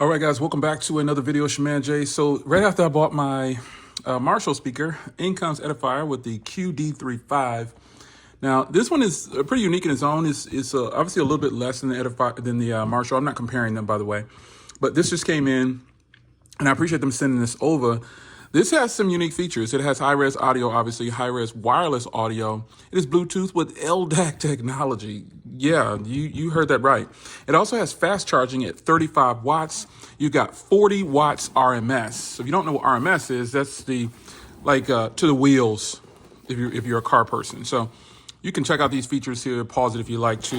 All right, guys, welcome back to another video. It's your man Jay. So right after I bought my Marshall speaker, in comes Edifier with the QD35. Now, this one is pretty unique in its own. It's obviously a little bit less than the Edifier than the Marshall. I'm not comparing them, by the way, but this just came in, and I appreciate them sending this over. This has some unique features. It has high-res audio, obviously, high-res wireless audio. It is Bluetooth with LDAC technology. Yeah, you heard that right. It also has fast charging at 35 watts. You got 40 watts RMS. So if you don't know what RMS is, that's the, to the wheels if you're a car person. So you can check out these features here, pause it if you like to.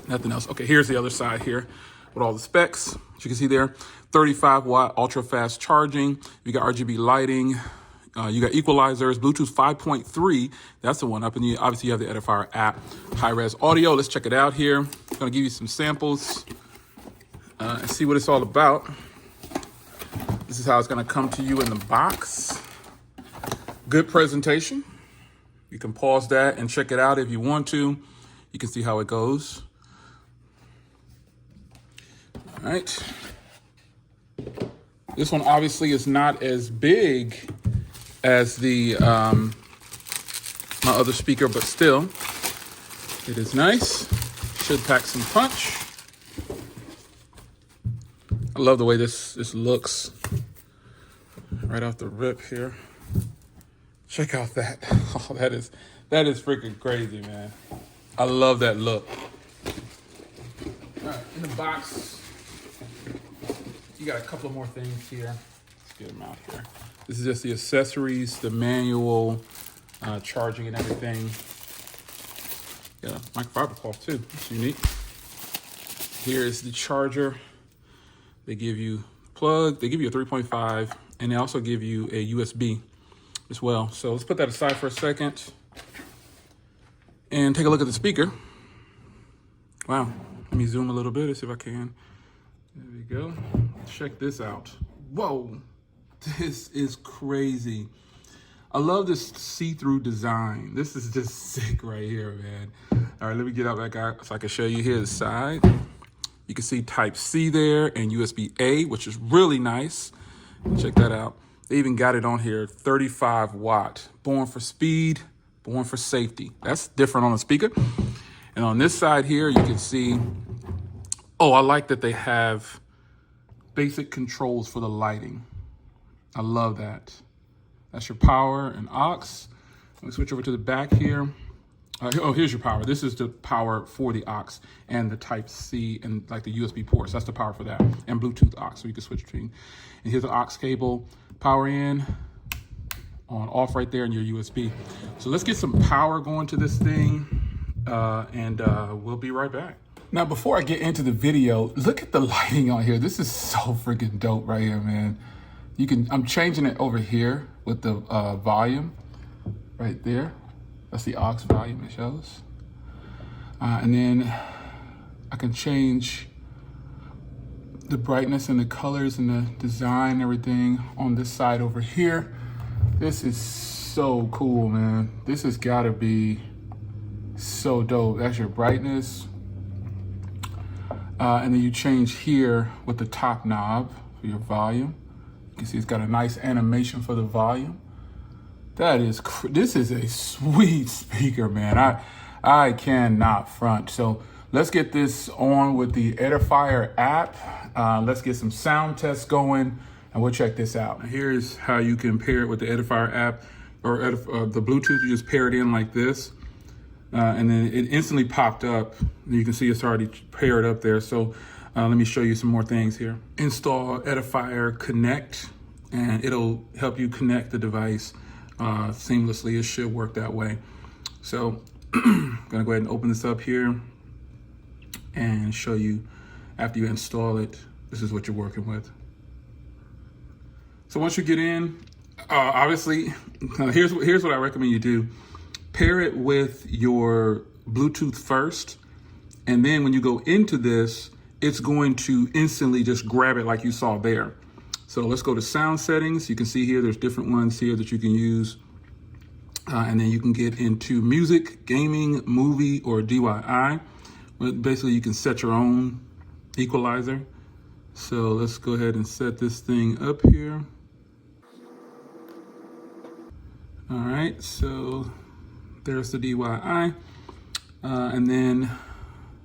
Nothing else. Okay, here's the other side here with all the specs. As you can see there, 35 watt ultra fast charging. You got RGB lighting. You got equalizers, Bluetooth 5.3. That's the one up in the, obviously you have the Edifier app, high res audio. Let's check it out here. I'm gonna give you some samples and see what it's all about. This is how it's gonna come to you in the box. Good presentation. You can pause that and check it out if you want to. You can see how it goes. All right. This one obviously is not as big as the my other speaker, but still, it is nice. Should pack some punch. I love the way this looks right off the rip here. Check out that. Oh, that is freaking crazy, man. I love that look. All right, in the box, you got a couple of more things here. Let's get them out here. This is just the accessories, the manual, charging and everything. Yeah, microfiber cloth too, that's unique. Here is the charger. They give you a plug, they give you a 3.5, and they also give you a USB as well. So let's put that aside for a second and take a look at the speaker. Wow, let me zoom a little bit, let's see if I can. There we go, check this out. Whoa. This is crazy. I love this see-through design. This is just sick right here, man. All right, let me get out back out so I can show you here the side. You can see Type-C there and USB-A, which is really nice. Check that out. They even got it on here, 35 watt. Born for speed, born for safety. That's different on the speaker. And on this side here, you can see, oh, I like that they have basic controls for the lighting. I love that. That's your power and aux. Let me switch over to the back here. Oh, here's your power. This is the power for the aux and the Type-C and like the USB ports. That's the power for that. And Bluetooth aux, so you can switch between. And here's the aux cable, power in, on off right there, and your USB. So let's get some power going to this thing and we'll be right back. Now, before I get into the video, look at the lighting on here. This is so freaking dope right here, man. I'm changing it over here with the volume right there. That's the aux volume it shows. And then I can change the brightness and the colors and the design and everything on this side over here. This is so cool, man. This has gotta be so dope. That's your brightness. And then you change here with the top knob for your volume. You see it's got a nice animation for the volume. This is a sweet speaker, man. I cannot front. So let's get this on with the Edifier app. Let's get some sound tests going and we'll check this out. Now, here's how you can pair it with the Edifier app or the Bluetooth. You just pair it in like this. And then it instantly popped up. You can see it's already paired up there. So let me show you some more things here. Install Edifier Connect, and it'll help you connect the device seamlessly. It should work that way. So I'm gonna go ahead and open this up here and show you after you install it, this is what you're working with. So once you get in, obviously, here's what I recommend you do. Pair it with your Bluetooth first, and then when you go into this, it's going to instantly just grab it like you saw there. So let's go to sound settings. You can see here, there's different ones here that you can use. And then you can get into music, gaming, movie, or DIY. But basically you can set your own equalizer. So let's go ahead and set this thing up here. All right, so there's the DIY. And then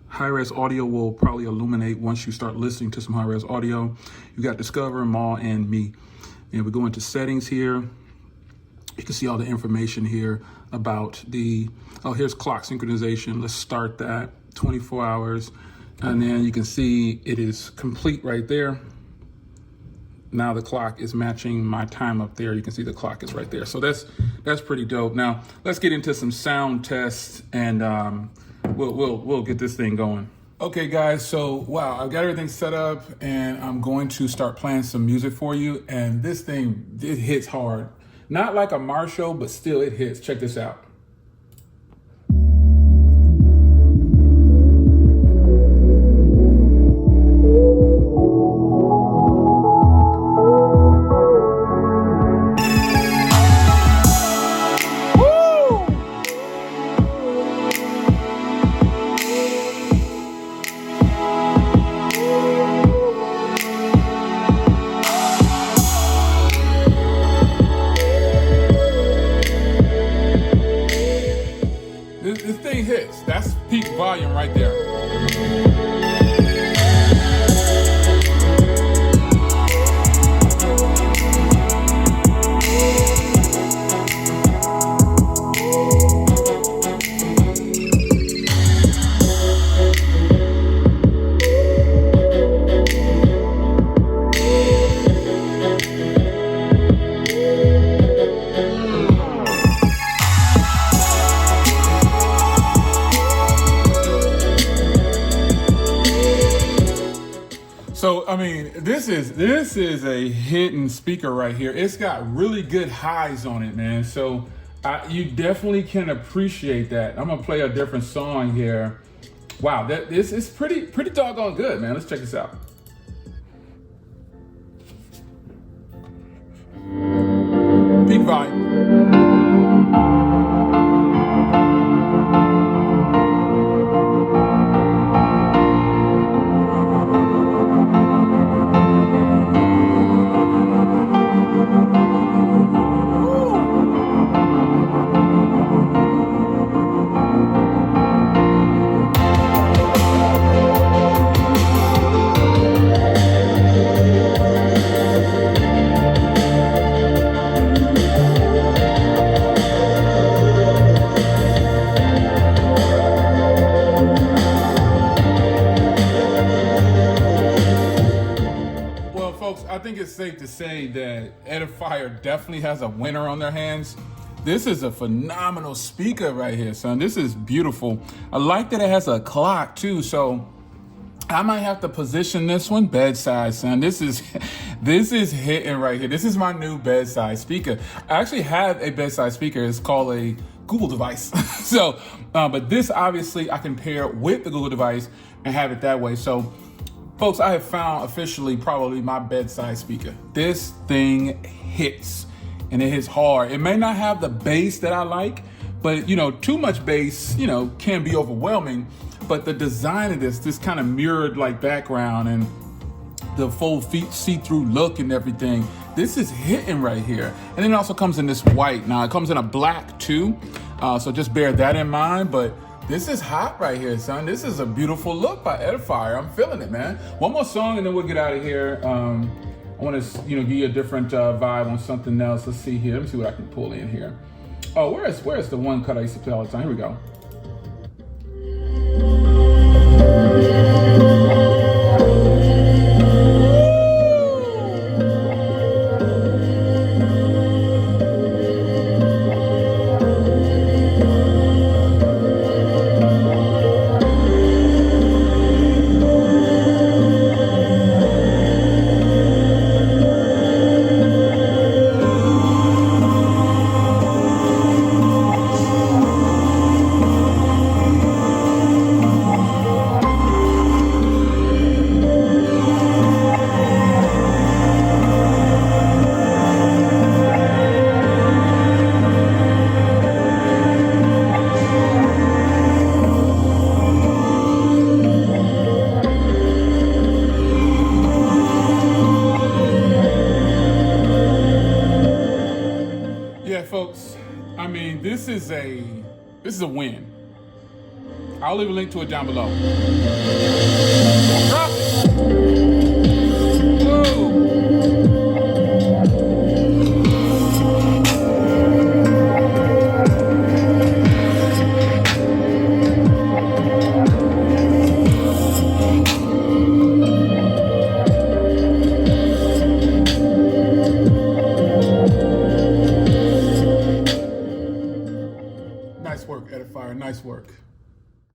high-res audio will probably illuminate once you start listening to some high-res audio. You got Discover, Maw, and Me. And we go into settings here. You can see all the information here about the, oh, here's clock synchronization. Let's start that, 24 hours. And then you can see it is complete right there. Now the clock is matching my time up there. You can see the clock is right there. So that's pretty dope. Now let's get into some sound tests, and we'll get this thing going. Okay guys, so wow, I've got everything set up and I'm going to start playing some music for you. And this thing, it hits hard. Not like a Marshall, but still it hits. Check this out. This thing hits. That's peak volume right there. So, I mean, this is a hidden speaker right here. It's got really good highs on it, man. So you definitely can appreciate that. I'm gonna play a different song here. Wow, this is pretty doggone good, man. Let's check this out. Peak volume. I think it's safe to say that Edifier definitely has a winner on their hands. This is a phenomenal speaker right here, son. This is beautiful. I like that it has a clock too, so I might have to position this one bedside, son. This is hitting right here. This is my new bedside speaker. I actually have a bedside speaker. It's called a Google device. So, but this obviously I can pair with the Google device and have it that way. So, folks, I have found officially probably my bedside speaker. This thing hits, and it hits hard. It may not have the bass that I like, but you know, too much bass, you know, can be overwhelming. But the design of this kind of mirrored like background and the full see-through look and everything, this is hitting right here. And then it also comes in this white. Now it comes in a black too, so just bear that in mind. But this is hot right here, son. This is a beautiful look by Edifier. I'm feeling it, man. One more song and then we'll get out of here. I want to, you know, give you a different vibe on something else. Let's see here. Let me see what I can pull in here. Oh, where's the one cut I used to play all the time? Here we go. is a win. I'll leave a link to it down below. Drop it.